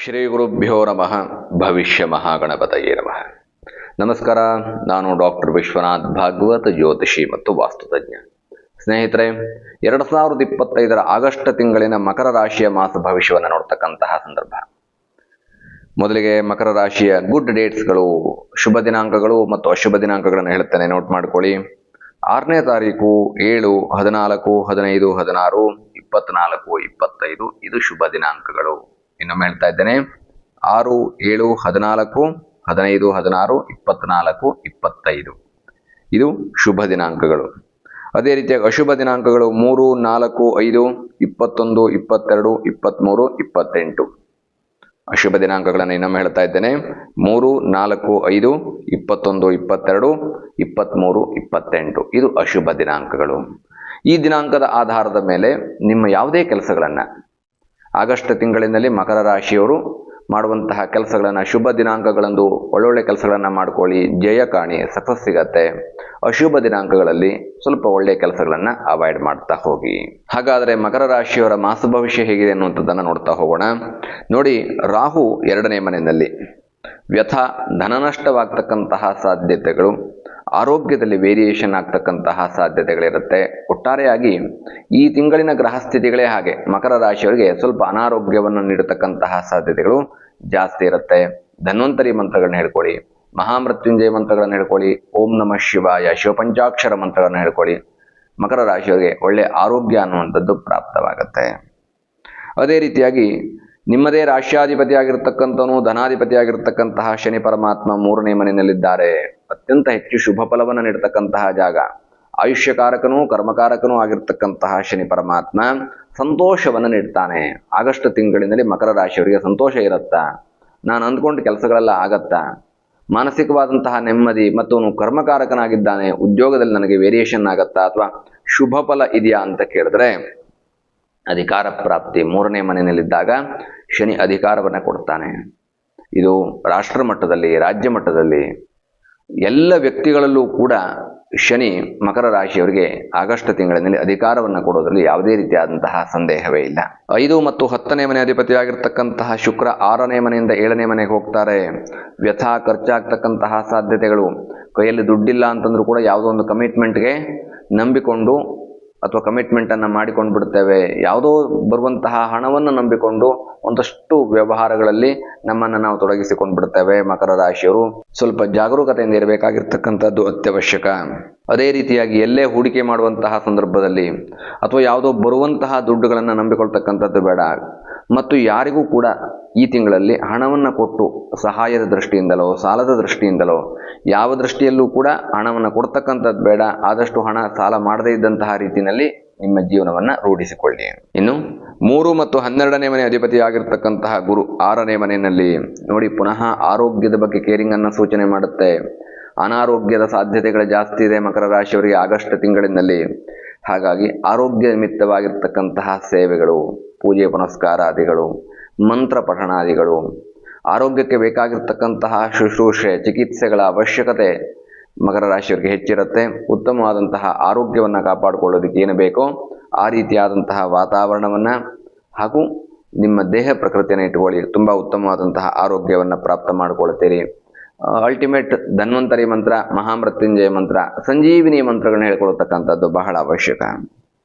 ಶ್ರೀ ಗುರುಭ್ಯೋ ನಮಃ. ಭವಿಷ್ಯ ಮಹಾಗಣಪತಯೇ ನಮಃ. ನಮಸ್ಕಾರ. ನಾನು ಡಾಕ್ಟರ್ ವಿಶ್ವನಾಥ್ ಭಾಗವತ್, ಜ್ಯೋತಿಷಿ ಮತ್ತು ವಾಸ್ತುತಜ್ಞ. ಸ್ನೇಹಿತರೆ, 2025 ಆಗಸ್ಟ್ ತಿಂಗಳಿನ ಮಕರ ರಾಶಿಯ ಮಾಸ ಭವಿಷ್ಯವನ್ನು ನೋಡ್ತಕ್ಕಂತಹ ಸಂದರ್ಭ. ಮೊದಲಿಗೆ ಮಕರ ರಾಶಿಯ ಗುಡ್ ಡೇಟ್ಸ್ಗಳು, ಶುಭ ದಿನಾಂಕಗಳು ಮತ್ತು ಅಶುಭ ದಿನಾಂಕಗಳನ್ನು ಹೇಳ್ತೇನೆ, ನೋಟ್ ಮಾಡ್ಕೊಳ್ಳಿ. 6ನೇ ತಾರೀಕು 7, 14, 15, 16, 24, 25 ಇದು ಶುಭ ದಿನಾಂಕಗಳು. ಇನ್ನೊಮ್ಮೆ ಹೇಳ್ತಾ ಇದ್ದೇನೆ, 6, 7, 14, 15, 16, 24, 25 ಇದು ಶುಭ ದಿನಾಂಕಗಳು. ಅದೇ ರೀತಿಯಾಗಿ ಅಶುಭ ದಿನಾಂಕಗಳು 3, 4, 5, 21, 22, 23, 28 ಅಶುಭ ದಿನಾಂಕಗಳನ್ನು ಇನ್ನೊಮ್ಮೆ ಹೇಳ್ತಾ ಇದ್ದೇನೆ. 3, 4, 5, 21, 22, 23, 28 ಇದು ಅಶುಭ ದಿನಾಂಕಗಳು. ಈ ದಿನಾಂಕದ ಆಧಾರದ ಮೇಲೆ ನಿಮ್ಮ ಯಾವುದೇ ಕೆಲಸಗಳನ್ನು ಆಗಸ್ಟ್ ತಿಂಗಳಿನಲ್ಲಿ ಮಕರ ರಾಶಿಯವರು ಮಾಡುವಂತಹ ಕೆಲಸಗಳನ್ನು, ಶುಭ ದಿನಾಂಕಗಳಂದು ಒಳ್ಳೊಳ್ಳೆ ಕೆಲಸಗಳನ್ನು ಮಾಡ್ಕೊಳ್ಳಿ, ಜಯ ಕಾಣಿ, ಸಕ್ಸಸ್ ಸಿಗತ್ತೆ. ಅಶುಭ ದಿನಾಂಕಗಳಲ್ಲಿ ಸ್ವಲ್ಪ ಒಳ್ಳೆಯ ಕೆಲಸಗಳನ್ನು ಅವಾಯ್ಡ್ ಮಾಡ್ತಾ ಹೋಗಿ. ಹಾಗಾದರೆ ಮಕರ ರಾಶಿಯವರ ಮಾಸ ಭವಿಷ್ಯ ಹೇಗಿದೆ ಅನ್ನುವಂಥದ್ದನ್ನು ನೋಡ್ತಾ ಹೋಗೋಣ. ನೋಡಿ, ರಾಹು 2ನೇ ಮನೆಯಲ್ಲಿ ವ್ಯಥ, ಧನನಷ್ಟವಾಗ್ತಕ್ಕಂತಹ ಸಾಧ್ಯತೆಗಳು, ಆರೋಗ್ಯದಲ್ಲಿ ವೇರಿಯೇಷನ್ ಆಗ್ತಕ್ಕಂತಹ ಸಾಧ್ಯತೆಗಳಿರುತ್ತೆ. ಒಟ್ಟಾರೆಯಾಗಿ ಈ ತಿಂಗಳಿನ ಗ್ರಹಸ್ಥಿತಿಗಳೇ ಹಾಗೆ ಮಕರ ರಾಶಿಯವರಿಗೆ ಸ್ವಲ್ಪ ಅನಾರೋಗ್ಯವನ್ನು ನೀಡತಕ್ಕಂತಹ ಸಾಧ್ಯತೆಗಳು ಜಾಸ್ತಿ ಇರುತ್ತೆ. ಧನ್ವಂತರಿ ಮಂತ್ರಗಳನ್ನ ಹೇಳ್ಕೊಳ್ಳಿ, ಮಹಾಮೃತ್ಯುಂಜಯ ಮಂತ್ರಗಳನ್ನು ಹೇಳ್ಕೊಳ್ಳಿ, ಓಂ ನಮಃ ಶಿವಾಯ, ಶಿವಪಂಚಾಕ್ಷರ ಮಂತ್ರಗಳನ್ನು ಹೇಳ್ಕೊಳ್ಳಿ. ಮಕರ ರಾಶಿಯವರಿಗೆ ಒಳ್ಳೆ ಆರೋಗ್ಯ ಅನ್ನುವಂಥದ್ದು ಪ್ರಾಪ್ತವಾಗುತ್ತೆ. ಅದೇ ರೀತಿಯಾಗಿ ನಿಮ್ಮದೇ ರಾಶ್ಯಾಧಿಪತಿ ಆಗಿರ್ತಕ್ಕಂಥವನು, ಧನಾಧಿಪತಿ ಆಗಿರ್ತಕ್ಕಂತಹ ಶನಿ ಪರಮಾತ್ಮ 3ನೇ ಮನೆಯಲ್ಲಿದ್ದಾರೆ. ಅತ್ಯಂತ ಹೆಚ್ಚು ಶುಭ ಫಲವನ್ನು ನೀಡತಕ್ಕಂತಹ ಜಾಗ. ಆಯುಷ್ಯಕಾರಕನೂ ಕರ್ಮಕಾರಕನೂ ಆಗಿರ್ತಕ್ಕಂತಹ ಶನಿ ಪರಮಾತ್ಮ ಸಂತೋಷವನ್ನು ನೀಡ್ತಾನೆ. ಆಗಸ್ಟ್ ತಿಂಗಳಿನಲ್ಲಿ ಮಕರ ರಾಶಿಯವರಿಗೆ ಸಂತೋಷ ಇರುತ್ತಾ? ನಾನು ಅಂದ್ಕೊಂಡ ಕೆಲಸಗಳೆಲ್ಲ ಆಗತ್ತಾ? ಮಾನಸಿಕವಾದಂತಹ ನೆಮ್ಮದಿ, ಮತ್ತು ಅವನು ಕರ್ಮಕಾರಕನಾಗಿದ್ದಾನೆ, ಉದ್ಯೋಗದಲ್ಲಿ ನನಗೆ ವೇರಿಯೇಷನ್ ಆಗತ್ತಾ, ಅಥವಾ ಶುಭ ಫಲ ಇದೆಯಾ ಅಂತ ಕೇಳಿದ್ರೆ, ಅಧಿಕಾರ ಪ್ರಾಪ್ತಿ 3ನೇ ಮನೆಯಲ್ಲಿದ್ದಾಗ ಶನಿ ಅಧಿಕಾರವನ್ನು ಕೊಡ್ತಾನೆ. ಇದು ರಾಷ್ಟ್ರ ಮಟ್ಟದಲ್ಲಿ, ರಾಜ್ಯ ಮಟ್ಟದಲ್ಲಿ ಎಲ್ಲ ವ್ಯಕ್ತಿಗಳಲ್ಲೂ ಕೂಡ ಶನಿ ಮಕರ ರಾಶಿಯವರಿಗೆ ಆಗಸ್ಟ್ ತಿಂಗಳಿನಲ್ಲಿ ಅಧಿಕಾರವನ್ನು ಕೊಡೋದ್ರಲ್ಲಿ ಯಾವುದೇ ರೀತಿಯಾದಂತಹ ಸಂದೇಹವೇ ಇಲ್ಲ. 5 ಮತ್ತು 10ನೇ ಮನೆ ಅಧಿಪತಿಯಾಗಿರ್ತಕ್ಕಂತಹ ಶುಕ್ರ 6ನೇ ಮನೆಯಿಂದ 7ನೇ ಮನೆಗೆ ಹೋಗ್ತಾರೆ. ವ್ಯಥ, ಖರ್ಚಾಗ್ತಕ್ಕಂತಹ ಸಾಧ್ಯತೆಗಳು. ಕೈಯಲ್ಲಿ ದುಡ್ಡಿಲ್ಲ ಅಂತಂದ್ರೂ ಕೂಡ ಯಾವುದೋ ಒಂದು ಕಮಿಟ್ಮೆಂಟ್ಗೆ ನಂಬಿಕೊಂಡು ಅಥವಾ ಕಮಿಟ್ಮೆಂಟನ್ನು ಮಾಡಿಕೊಂಡು ಬಿಡ್ತೇವೆ. ಯಾವುದೋ ಬರುವಂತಹ ಹಣವನ್ನು ನಂಬಿಕೊಂಡು ಒಂದಷ್ಟು ವ್ಯವಹಾರಗಳಲ್ಲಿ ನಮ್ಮನ್ನು ನಾವು ತೊಡಗಿಸಿಕೊಂಡು ಬಿಡ್ತೇವೆ. ಮಕರ ರಾಶಿಯವರು ಸ್ವಲ್ಪ ಜಾಗರೂಕತೆಯಿಂದ ಇರಬೇಕಾಗಿರ್ತಕ್ಕಂಥದ್ದು ಅತ್ಯವಶ್ಯಕ. ಅದೇ ರೀತಿಯಾಗಿ ಎಲ್ಲೇ ಹೂಡಿಕೆ ಮಾಡುವಂತಹ ಸಂದರ್ಭದಲ್ಲಿ ಅಥವಾ ಯಾವುದೋ ಬರುವಂತಹ ದುಡ್ಡುಗಳನ್ನು ನಂಬಿಕೊಳ್ತಕ್ಕಂಥದ್ದು ಬೇಡ. ಮತ್ತು ಯಾರಿಗೂ ಕೂಡ ಈ ತಿಂಗಳಲ್ಲಿ ಹಣವನ್ನು ಕೊಟ್ಟು ಸಹಾಯದ ದೃಷ್ಟಿಯಿಂದಲೋ ಸಾಲದ ದೃಷ್ಟಿಯಿಂದಲೋ ಯಾವ ದೃಷ್ಟಿಯಲ್ಲೂ ಕೂಡ ಹಣವನ್ನು ಕೊಡ್ತಕ್ಕಂಥದ್ದು ಬೇಡ. ಆದಷ್ಟು ಹಣ ಸಾಲ ಮಾಡದೇ ಇದ್ದಂತಹ ರೀತಿಯಲ್ಲಿ ನಿಮ್ಮ ಜೀವನವನ್ನು ರೂಢಿಸಿಕೊಳ್ಳಿ. ಇನ್ನು 3 ಮತ್ತು 12ನೇ ಮನೆ ಅಧಿಪತಿ ಆಗಿರ್ತಕ್ಕಂತಹ ಗುರು 6ನೇ ಮನೆಯಲ್ಲಿ ನೋಡಿ, ಪುನಃ ಆರೋಗ್ಯದ ಬಗ್ಗೆ ಕೇರಿಂಗನ್ನು ಸೂಚನೆ ಮಾಡುತ್ತೆ. ಅನಾರೋಗ್ಯದ ಸಾಧ್ಯತೆಗಳು ಜಾಸ್ತಿ ಇದೆ ಮಕರ ರಾಶಿಯವರಿಗೆ ಆಗಸ್ಟ್ ತಿಂಗಳಿನಲ್ಲಿ. ಹಾಗಾಗಿ ಆರೋಗ್ಯ ನಿಮಿತ್ತವಾಗಿರ್ತಕ್ಕಂತಹ ಸೇವೆಗಳು, ಪೂಜೆ ಪುನಸ್ಕಾರಾದಿಗಳು, ಮಂತ್ರ ಪಠಣಾದಿಗಳು, ಆರೋಗ್ಯಕ್ಕೆ ಬೇಕಾಗಿರ್ತಕ್ಕಂತಹ ಶುಶ್ರೂಷೆ, ಚಿಕಿತ್ಸೆಗಳ ಅವಶ್ಯಕತೆ ಮಕರ ರಾಶಿಯವರಿಗೆ ಹೆಚ್ಚಿರುತ್ತೆ. ಉತ್ತಮವಾದಂತಹ ಆರೋಗ್ಯವನ್ನು ಕಾಪಾಡಿಕೊಳ್ಳೋದಕ್ಕೆ ಏನು ಬೇಕೋ ಆ ರೀತಿಯಾದಂತಹ ವಾತಾವರಣವನ್ನು ಹಾಗೂ ನಿಮ್ಮ ದೇಹ ಪ್ರಕೃತಿಯನ್ನು ಇಟ್ಕೊಳ್ಳಿ. ತುಂಬ ಉತ್ತಮವಾದಂತಹ ಆರೋಗ್ಯವನ್ನು ಪ್ರಾಪ್ತ ಮಾಡಿಕೊಳ್ತೀರಿ. ಅಲ್ಟಿಮೇಟ್ ಧನ್ವಂತರಿ ಮಂತ್ರ, ಮಹಾಮೃತ್ಯುಂಜಯ ಮಂತ್ರ, ಸಂಜೀವಿನಿ ಮಂತ್ರಗಳನ್ನ ಹೇಳ್ಕೊಳ್ತಕ್ಕಂಥದ್ದು ಬಹಳ ಅವಶ್ಯಕ.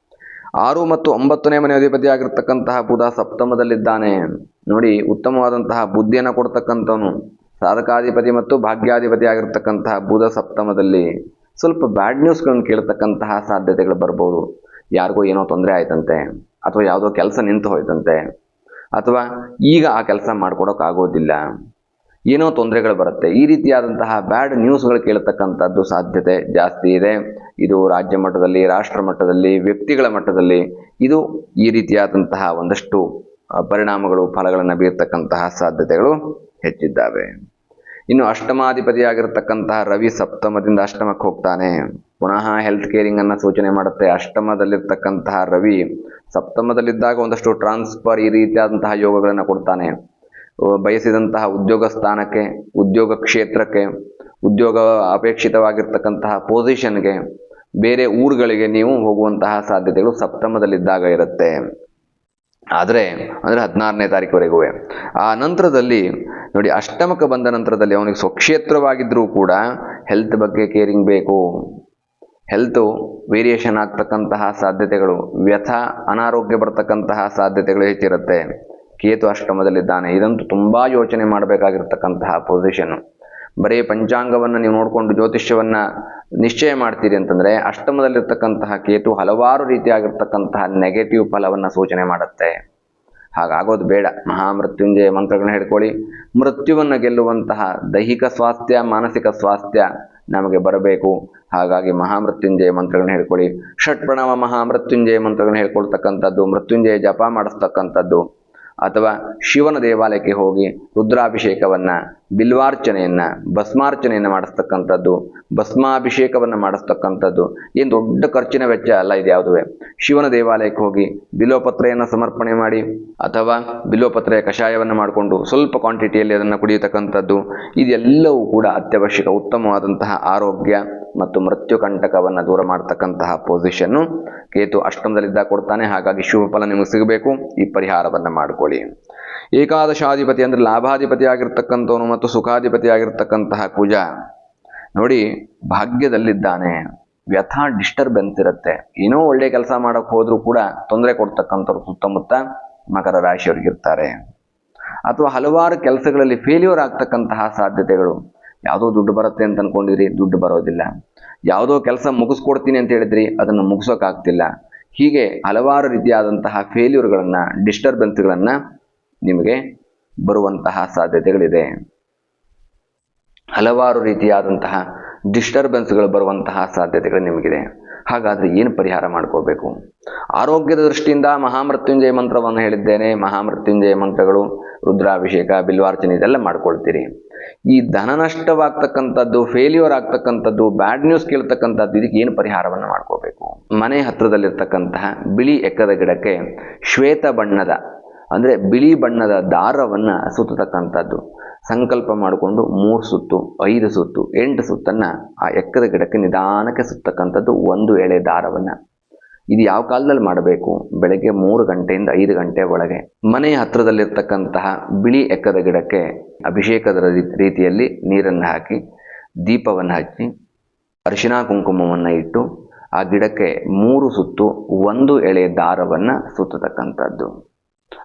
6 ಮತ್ತು 9ನೇ ಮನೆ ಅಧಿಪತಿ ಆಗಿರ್ತಕ್ಕಂತಹ ಬುಧ ಸಪ್ತಮದಲ್ಲಿದ್ದಾನೆ. ನೋಡಿ, ಉತ್ತಮವಾದಂತಹ ಬುದ್ಧಿಯನ್ನು ಕೊಡ್ತಕ್ಕಂಥವನು, ಸಾಧಕಾಧಿಪತಿ ಮತ್ತು ಭಾಗ್ಯಾಧಿಪತಿ ಆಗಿರ್ತಕ್ಕಂತಹ ಬುಧ ಸಪ್ತಮದಲ್ಲಿ ಸ್ವಲ್ಪ ಬ್ಯಾಡ್ ನ್ಯೂಸ್ಗಳನ್ನು ಕೇಳ್ತಕ್ಕಂತಹ ಸಾಧ್ಯತೆಗಳು ಬರ್ಬೋದು. ಯಾರಿಗೋ ಏನೋ ತೊಂದರೆ ಆಯ್ತಂತೆ, ಅಥವಾ ಯಾವುದೋ ಕೆಲಸ ನಿಂತು ಹೋಯ್ತಂತೆ, ಅಥವಾ ಈಗ ಆ ಕೆಲಸ ಮಾಡ್ಕೊಡೋಕ್ಕಾಗೋದಿಲ್ಲ, ಏನೋ ತೊಂದರೆಗಳು ಬರುತ್ತೆ. ಈ ರೀತಿಯಾದಂತಹ ಬ್ಯಾಡ್ ನ್ಯೂಸ್ಗಳು ಕೇಳ್ತಕ್ಕಂಥದ್ದು ಸಾಧ್ಯತೆ ಜಾಸ್ತಿ ಇದೆ. ಇದು ರಾಜ್ಯ ಮಟ್ಟದಲ್ಲಿ, ರಾಷ್ಟ್ರ ಮಟ್ಟದಲ್ಲಿ, ವ್ಯಕ್ತಿಗಳ ಮಟ್ಟದಲ್ಲಿ ಇದು ಈ ರೀತಿಯಾದಂತಹ ಒಂದಷ್ಟು ಪರಿಣಾಮಗಳು, ಫಲಗಳನ್ನು ಬೀರ್ತಕ್ಕಂತಹ ಸಾಧ್ಯತೆಗಳು ಹೆಚ್ಚಿದ್ದಾವೆ. ಇನ್ನು ಅಷ್ಟಮಾಧಿಪತಿಯಾಗಿರ್ತಕ್ಕಂತಹ ರವಿ ಸಪ್ತಮದಿಂದ ಅಷ್ಟಮಕ್ಕೆ ಹೋಗ್ತಾನೆ. ಪುನಃ ಹೆಲ್ತ್ ಕೇರಿಂಗನ್ನು ಸೂಚನೆ ಮಾಡುತ್ತೆ. ಅಷ್ಟಮದಲ್ಲಿರ್ತಕ್ಕಂತಹ ರವಿ ಸಪ್ತಮದಲ್ಲಿದ್ದಾಗ ಒಂದಷ್ಟು ಟ್ರಾನ್ಸ್ಫರ್, ಈ ರೀತಿಯಾದಂತಹ ಯೋಗಗಳನ್ನು ಕೊಡ್ತಾನೆ. ಬಯಸಿದಂತಹ ಉದ್ಯೋಗ ಸ್ಥಾನಕ್ಕೆ, ಉದ್ಯೋಗ ಕ್ಷೇತ್ರಕ್ಕೆ, ಉದ್ಯೋಗ ಅಪೇಕ್ಷಿತವಾಗಿರ್ತಕ್ಕಂತಹ ಪೊಸಿಷನ್ಗೆ, ಬೇರೆ ಊರುಗಳಿಗೆ ನೀವು ಹೋಗುವಂತಹ ಸಾಧ್ಯತೆಗಳು ಸಪ್ತಮದಲ್ಲಿದ್ದಾಗ ಇರುತ್ತೆ. ಆದರೆ ಅಂದರೆ 16ನೇ ತಾರೀಕುವರೆಗೂ. ಆ ನಂತರದಲ್ಲಿ ನೋಡಿ, ಅಷ್ಟಮಕ್ಕೆ ಬಂದ ನಂತರದಲ್ಲಿ ಅವನಿಗೆ ಸ್ವಕ್ಷೇತ್ರವಾಗಿದ್ದರೂ ಕೂಡ ಹೆಲ್ತ್ ಬಗ್ಗೆ ಕೇರಿಂಗ್ ಬೇಕು. ಹೆಲ್ತು ವೇರಿಯೇಷನ್ ಆಗ್ತಕ್ಕಂತಹ ಸಾಧ್ಯತೆಗಳು, ವ್ಯಥ ಅನಾರೋಗ್ಯ ಬರ್ತಕ್ಕಂತಹ ಸಾಧ್ಯತೆಗಳು ಹೆಚ್ಚಿರುತ್ತೆ. ಕೇತು ಅಷ್ಟಮದಲ್ಲಿದ್ದಾನೆ. ಇದಂತೂ ತುಂಬ ಯೋಚನೆ ಮಾಡಬೇಕಾಗಿರ್ತಕ್ಕಂತಹ ಪೊಸಿಷನ್ನು. ಬರೀ ಪಂಚಾಂಗವನ್ನು ನೀವು ನೋಡಿಕೊಂಡು ಜ್ಯೋತಿಷ್ಯವನ್ನು ನಿಶ್ಚಯ ಮಾಡ್ತೀರಿ ಅಂತಂದರೆ ಅಷ್ಟಮದಲ್ಲಿರ್ತಕ್ಕಂತಹ ಕೇತು ಹಲವಾರು ರೀತಿಯಾಗಿರ್ತಕ್ಕಂತಹ ನೆಗೆಟಿವ್ ಫಲವನ್ನು ಸೂಚನೆ ಮಾಡುತ್ತೆ. ಹಾಗಾಗೋದು ಬೇಡ. ಮಹಾಮೃತ್ಯುಂಜಯ ಮಂತ್ರಗಳನ್ನ ಹೇಳ್ಕೊಳ್ಳಿ. ಮೃತ್ಯುವನ್ನು ಗೆಲ್ಲುವಂತಹ ದೈಹಿಕ ಸ್ವಾಸ್ಥ್ಯ, ಮಾನಸಿಕ ಸ್ವಾಸ್ಥ್ಯ ನಮಗೆ ಬರಬೇಕು. ಹಾಗಾಗಿ ಮಹಾಮೃತ್ಯುಂಜಯ ಮಂತ್ರಗಳನ್ನ ಹೇಳ್ಕೊಳ್ಳಿ. ಷಟ್ಪ್ರಣವ ಮಹಾಮೃತ್ಯುಂಜಯ ಮಂತ್ರಗಳನ್ನ ಹೇಳ್ಕೊಳ್ತಕ್ಕಂಥದ್ದು, ಮೃತ್ಯುಂಜಯ ಜಪ ಮಾಡಿಸ್ತಕ್ಕಂಥದ್ದು, ಅಥವಾ ಶಿವನ ದೇವಾಲಯಕ್ಕೆ ಹೋಗಿ ರುದ್ರಾಭಿಷೇಕವನ್ನು, ಬಿಲ್ವಾರ್ಚನೆಯನ್ನು, ಭಸ್ಮಾರ್ಚನೆಯನ್ನು ಮಾಡಿಸ್ತಕ್ಕಂಥದ್ದು, ಭಸ್ಮಾಭಿಷೇಕವನ್ನು ಮಾಡಿಸ್ತಕ್ಕಂಥದ್ದು ಏನು ದೊಡ್ಡ ಖರ್ಚಿನ ವೆಚ್ಚ ಅಲ್ಲ ಇದು ಯಾವುದುವೆ. ಶಿವನ ದೇವಾಲಯಕ್ಕೆ ಹೋಗಿ ಬಿಲ್ವಪತ್ರೆಯನ್ನು ಸಮರ್ಪಣೆ ಮಾಡಿ, ಅಥವಾ ಬಿಲ್ವಪತ್ರೆಯ ಕಷಾಯವನ್ನು ಮಾಡಿಕೊಂಡು ಸ್ವಲ್ಪ ಕ್ವಾಂಟಿಟಿಯಲ್ಲಿ ಅದನ್ನು ಕುಡಿಯತಕ್ಕಂಥದ್ದು, ಇದೆಲ್ಲವೂ ಕೂಡ ಅತ್ಯವಶ್ಯಕ. ಉತ್ತಮವಾದಂತಹ ಆರೋಗ್ಯ ಮತ್ತು ಮೃತ್ಯು ಕಂಟಕವನ್ನು ದೂರ ಮಾಡ್ತಕ್ಕಂತಹ ಪೊಸಿಷನ್ನು ಕೇತು ಅಷ್ಟಮದಲ್ಲಿದ್ದಾಗ ಕೊಡ್ತಾನೆ. ಹಾಗಾಗಿ ಶುಭ ಫಲ ನಿಮಗೆ ಸಿಗಬೇಕು. ಈ ಪರಿಹಾರವನ್ನು ಮಾಡಿಕೊಳ್ಳಿ. ಏಕಾದಶಾಧಿಪತಿ ಅಂದರೆ ಲಾಭಾಧಿಪತಿ ಆಗಿರ್ತಕ್ಕಂಥವನು ಮತ್ತು ಸುಖಾಧಿಪತಿ ಆಗಿರ್ತಕ್ಕಂತಹ ಕುಜ ನೋಡಿ ಭಾಗ್ಯದಲ್ಲಿದ್ದಾನೆ. ವ್ಯಥಾ ಡಿಸ್ಟರ್ಬೆನ್ಸ್ ಇರುತ್ತೆ. ಏನೋ ಒಳ್ಳೆ ಕೆಲಸ ಮಾಡೋಕ್ಕೆ ಹೋದರೂ ಕೂಡ ತೊಂದರೆ ಕೊಡ್ತಕ್ಕಂಥವ್ರು ಸುತ್ತಮುತ್ತ ಮಕರ ರಾಶಿಯವರಿಗಿರ್ತಾರೆ. ಅಥವಾ ಹಲವಾರು ಕೆಲಸಗಳಲ್ಲಿ ಫೇಲ್ಯೂರ್ ಆಗ್ತಕ್ಕಂತಹ ಸಾಧ್ಯತೆಗಳು. ಯಾವುದೋ ದುಡ್ಡು ಬರುತ್ತೆ ಅಂತ ಅಂದ್ಕೊಂಡಿದ್ರಿ, ದುಡ್ಡು ಬರೋದಿಲ್ಲ. ಯಾವುದೋ ಕೆಲಸ ಮುಗಿಸ್ಕೊಡ್ತೀನಿ ಅಂತ ಹೇಳಿದ್ರಿ, ಅದನ್ನು ಮುಗಿಸೋಕ್ಕಾಗ್ತಿಲ್ಲ. ಹೀಗೆ ಹಲವಾರು ರೀತಿಯಾದಂತಹ ಫೇಲ್ಯೂರ್ಗಳನ್ನು, ಡಿಸ್ಟರ್ಬೆನ್ಸ್ಗಳನ್ನು ನಿಮಗೆ ಬರುವಂತಹ ಸಾಧ್ಯತೆಗಳಿದೆ. ಹಲವಾರು ರೀತಿಯಾದಂತಹ ಡಿಸ್ಟರ್ಬೆನ್ಸ್ಗಳು ಬರುವಂತಹ ಸಾಧ್ಯತೆಗಳು ನಿಮಗಿದೆ. ಹಾಗಾದರೆ ಏನು ಪರಿಹಾರ ಮಾಡ್ಕೋಬೇಕು? ಆರೋಗ್ಯದ ದೃಷ್ಟಿಯಿಂದ ಮಹಾಮೃತ್ಯುಂಜಯ ಮಂತ್ರವನ್ನು ಹೇಳಿದ್ದೇನೆ. ಮಹಾಮೃತ್ಯುಂಜಯ ಮಂತ್ರಗಳು, ರುದ್ರಾಭಿಷೇಕ, ಬಿಲ್ವಾರ್ಚನೆ ಇದೆಲ್ಲ ಮಾಡ್ಕೊಳ್ತೀರಿ. ಈ ಧನ ನಷ್ಟವಾಗ್ತಕ್ಕಂಥದ್ದು, ಫೇಲ್ಯೂರ್ ಆಗ್ತಕ್ಕಂಥದ್ದು, ಬ್ಯಾಡ್ ನ್ಯೂಸ್ ಕೇಳ್ತಕ್ಕಂಥದ್ದು, ಇದಕ್ಕೆ ಏನು ಪರಿಹಾರವನ್ನು ಮಾಡ್ಕೋಬೇಕು? ಮನೆ ಹತ್ತಿರದಲ್ಲಿರ್ತಕ್ಕಂತಹ ಬಿಳಿ ಎಕ್ಕದ ಗಿಡಕ್ಕೆ ಶ್ವೇತ ಬಣ್ಣದ ಅಂದರೆ ಬಿಳಿ ಬಣ್ಣದ ದಾರವನ್ನು ಸುತ್ತತಕ್ಕಂಥದ್ದು. ಸಂಕಲ್ಪ ಮಾಡಿಕೊಂಡು 3 ಸುತ್ತು, 5 ಸುತ್ತು, 8 ಸುತ್ತನ್ನು ಆ ಎಕ್ಕದ ಗಿಡಕ್ಕೆ ನಿಧಾನಕ್ಕೆ ಸುತ್ತಕ್ಕಂಥದ್ದು, 1 ಎಳೆ ದಾರವನ್ನು. ಇದು ಯಾವ ಕಾಲದಲ್ಲಿ ಮಾಡಬೇಕು? ಬೆಳಗ್ಗೆ 3 ಗಂಟೆಯಿಂದ 5 ಗಂಟೆ ಒಳಗೆ. ಮನೆಯ ಹತ್ತಿರದಲ್ಲಿರ್ತಕ್ಕಂತಹ ಬಿಳಿ ಎಕ್ಕದ ಗಿಡಕ್ಕೆ ಅಭಿಷೇಕದ ರೀತಿಯಲ್ಲಿ ನೀರನ್ನು ಹಾಕಿ, ದೀಪವನ್ನು ಹಚ್ಚಿ, ಅರಿಶಿನ ಕುಂಕುಮವನ್ನು ಇಟ್ಟು ಆ ಗಿಡಕ್ಕೆ 3 ಸುತ್ತು 1 ಎಳೆ ದಾರವನ್ನು ಸುತ್ತತಕ್ಕಂಥದ್ದು.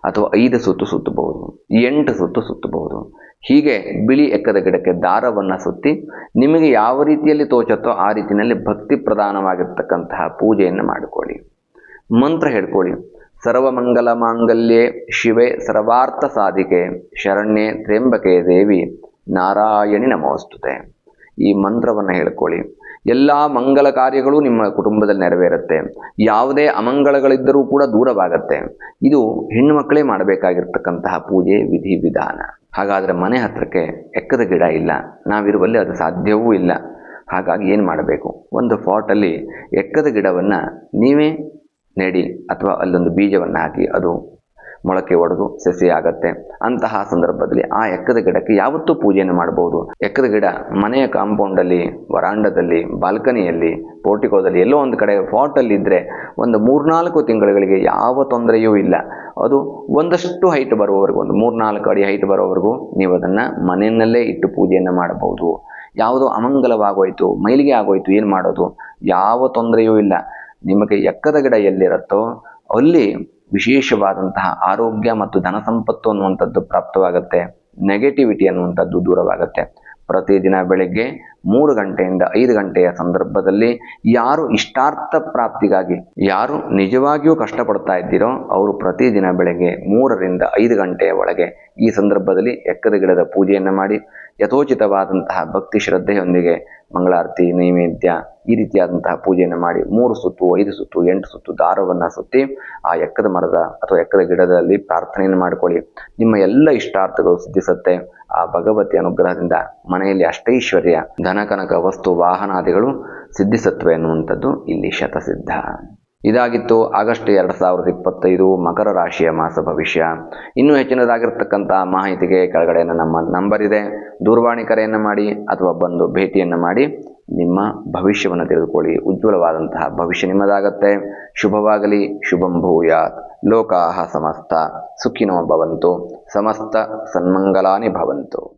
ಅಥವಾ 5 ಸುತ್ತು ಸುತ್ತಬಹುದು, 8 ಸುತ್ತು ಸುತ್ತಬಹುದು. ಹೀಗೆ ಬಿಳಿ ಎಕ್ಕದ ಗಿಡಕ್ಕೆ ದಾರವನ್ನು ಸುತ್ತಿ ನಿಮಗೆ ಯಾವ ರೀತಿಯಲ್ಲಿ ತೋಚತ್ತೋ ಆ ರೀತಿಯಲ್ಲಿ ಭಕ್ತಿ ಪ್ರಧಾನವಾಗಿರ್ತಕ್ಕಂತಹ ಪೂಜೆಯನ್ನು ಮಾಡಿಕೊಳ್ಳಿ. ಮಂತ್ರ ಹೇಳ್ಕೊಳ್ಳಿ. ಸರ್ವಮಂಗಲ ಮಾಂಗಲ್ಯೆ ಶಿವೆ ಸರ್ವಾರ್ಥ ಸಾಧಿಕೆ ಶರಣ್ಯೆ ತ್ರ್ಯಂಬಕೆ ದೇವಿ ನಾರಾಯಣಿ ನಮೋಸ್ತುತೆ. ಈ ಮಂತ್ರವನ್ನು ಹೇಳ್ಕೊಳ್ಳಿ. ಎಲ್ಲ ಮಂಗಲ ಕಾರ್ಯಗಳು ನಿಮ್ಮ ಕುಟುಂಬದಲ್ಲಿ ನೆರವೇರುತ್ತೆ. ಯಾವುದೇ ಅಮಂಗಳಗಳಿದ್ದರೂ ಕೂಡ ದೂರವಾಗತ್ತೆ. ಇದು ಹೆಣ್ಣು ಮಕ್ಕಳೇ ಮಾಡಬೇಕಾಗಿರ್ತಕ್ಕಂತಹ ಪೂಜೆ ವಿಧಿ ವಿಧಾನ. ಹಾಗಾದರೆ ಮನೆ ಹತ್ತಿರಕ್ಕೆ ಎಕ್ಕದ ಗಿಡ ಇಲ್ಲ, ನಾವಿರುವಲ್ಲಿ ಅದು ಸಾಧ್ಯವೂ ಇಲ್ಲ. ಹಾಗಾಗಿ ಏನು ಮಾಡಬೇಕು? ಒಂದು ಪಾಟಲ್ಲಿ ಎಕ್ಕದ ಗಿಡವನ್ನು ನೀವೇ ನೆಡಿ, ಅಥವಾ ಅಲ್ಲೊಂದು ಬೀಜವನ್ನು ಹಾಕಿ ಅದು ಮೊಳಕೆ ಒಡೆದು ಸಸಿ ಆಗತ್ತೆ. ಅಂತಹ ಸಂದರ್ಭದಲ್ಲಿ ಆ ಎಕ್ಕದ ಗಿಡಕ್ಕೆ ಯಾವತ್ತೂ ಪೂಜೆಯನ್ನು ಮಾಡಬಹುದು. ಎಕ್ಕದ ಗಿಡ ಮನೆಯ ಕಾಂಪೌಂಡಲ್ಲಿ, ವರಾಂಡದಲ್ಲಿ, ಬಾಲ್ಕನಿಯಲ್ಲಿ, ಪೋರ್ಟಿಕೋದಲ್ಲಿ ಎಲ್ಲೋ ಒಂದು ಕಡೆ ಪಾಟಲ್ಲಿ ಇದ್ದರೆ ಒಂದು 3-4 ತಿಂಗಳುಗಳಿಗೆ ಯಾವ ತೊಂದರೆಯೂ ಇಲ್ಲ. ಅದು ಒಂದಷ್ಟು ಹೈಟ್ ಬರುವವರೆಗೂ, ಒಂದು 3-4 ಅಡಿ ಹೈಟ್ ಬರೋವರೆಗೂ ನೀವು ಅದನ್ನು ಮನೆಯಲ್ಲೇ ಇಟ್ಟು ಪೂಜೆಯನ್ನು ಮಾಡಬಹುದು. ಯಾವುದೋ ಅಮಂಗಲವಾಗೋಯ್ತು, ಮೈಲಿಗೆ ಆಗೋಯ್ತು, ಏನು ಮಾಡೋದು? ಯಾವ ತೊಂದರೆಯೂ ಇಲ್ಲ. ನಿಮಗೆ ಎಕ್ಕದ ಗಿಡ ಎಲ್ಲಿರುತ್ತೋ ಅಲ್ಲಿ ವಿಶೇಷವಾದಂತಹ ಆರೋಗ್ಯ ಮತ್ತು ಧನ ಸಂಪತ್ತು ಅನ್ನುವಂಥದ್ದು ಪ್ರಾಪ್ತವಾಗುತ್ತೆ. ನೆಗೆಟಿವಿಟಿ ಅನ್ನುವಂಥದ್ದು ದೂರವಾಗುತ್ತೆ. ಪ್ರತಿದಿನ ಬೆಳಗ್ಗೆ 3 ಗಂಟೆಯಿಂದ 5 ಗಂಟೆಯ ಸಂದರ್ಭದಲ್ಲಿ ಯಾರು ಇಷ್ಟಾರ್ಥ ಪ್ರಾಪ್ತಿಗಾಗಿ, ಯಾರು ನಿಜವಾಗಿಯೂ ಕಷ್ಟಪಡ್ತಾ ಇದ್ದೀರೋ ಅವರು ಪ್ರತಿದಿನ ಬೆಳಗ್ಗೆ 3 ರಿಂದ 5 ಗಂಟೆಯ ಒಳಗೆ ಈ ಸಂದರ್ಭದಲ್ಲಿ ಎಕ್ಕದ ಗಿಡದ ಪೂಜೆಯನ್ನು ಮಾಡಿ, ಯಥೋಚಿತವಾದಂತಹ ಭಕ್ತಿ ಶ್ರದ್ಧೆಯೊಂದಿಗೆ ಮಂಗಳಾರತಿ, ನೈವೇದ್ಯ ಈ ರೀತಿಯಾದಂತಹ ಪೂಜೆಯನ್ನು ಮಾಡಿ 3 ಸುತ್ತು, 5 ಸುತ್ತು, 8 ಸುತ್ತು ದಾರವನ್ನು ಸುತ್ತಿ ಆ ಎಕ್ಕದ ಮರದ ಅಥವಾ ಎಕ್ಕದ ಗಿಡದಲ್ಲಿ ಪ್ರಾರ್ಥನೆಯನ್ನು ಮಾಡಿಕೊಳ್ಳಿ. ನಿಮ್ಮ ಎಲ್ಲ ಇಷ್ಟಾರ್ಥಗಳು ಸಿದ್ಧಿಸುತ್ತೆ. ಆ ಭಗವತಿ ಅನುಗ್ರಹದಿಂದ ಮನೆಯಲ್ಲಿ ಅಷ್ಟೈಶ್ವರ್ಯ, ಧನ ಕನಕ ವಸ್ತು ವಾಹನಾದಿಗಳು ಸಿದ್ಧಿಸತ್ವೆ ಅನ್ನುವಂಥದ್ದು ಇಲ್ಲಿ ಶತಸಿದ್ಧ. ಇದಾಗಿತ್ತು ಆಗಸ್ಟ್ 2025 ಮಕರ ರಾಶಿಯ ಮಾಸ ಭವಿಷ್ಯ. ಇನ್ನೂ ಹೆಚ್ಚಿನದಾಗಿರ್ತಕ್ಕಂಥ ಮಾಹಿತಿಗೆ ಕೆಳಗಡೆ ನಮ್ಮ ನಂಬರ್ ಇದೆ, ದೂರವಾಣಿ ಕರೆಯನ್ನು ಮಾಡಿ ಅಥವಾ ಬಂದು ಭೇಟಿಯನ್ನು ಮಾಡಿ ನಿಮ್ಮ ಭವಿಷ್ಯವನ್ನು ತಿಳಿದುಕೊಳ್ಳಿ. ಉಜ್ವಲವಾದಂತಹ ಭವಿಷ್ಯ ನಿಮ್ಮದಾಗತ್ತೆ. ಶುಭವಾಗಲಿ. ಶುಭಂ ಭೂಯಾತ್. ಲೋಕಾಃ ಸಮಸ್ತ ಸುಖಿನೋ ಭವಂತು. ಸಮಸ್ತ ಸನ್ಮಂಗಲಾನಿ ಭವಂತು.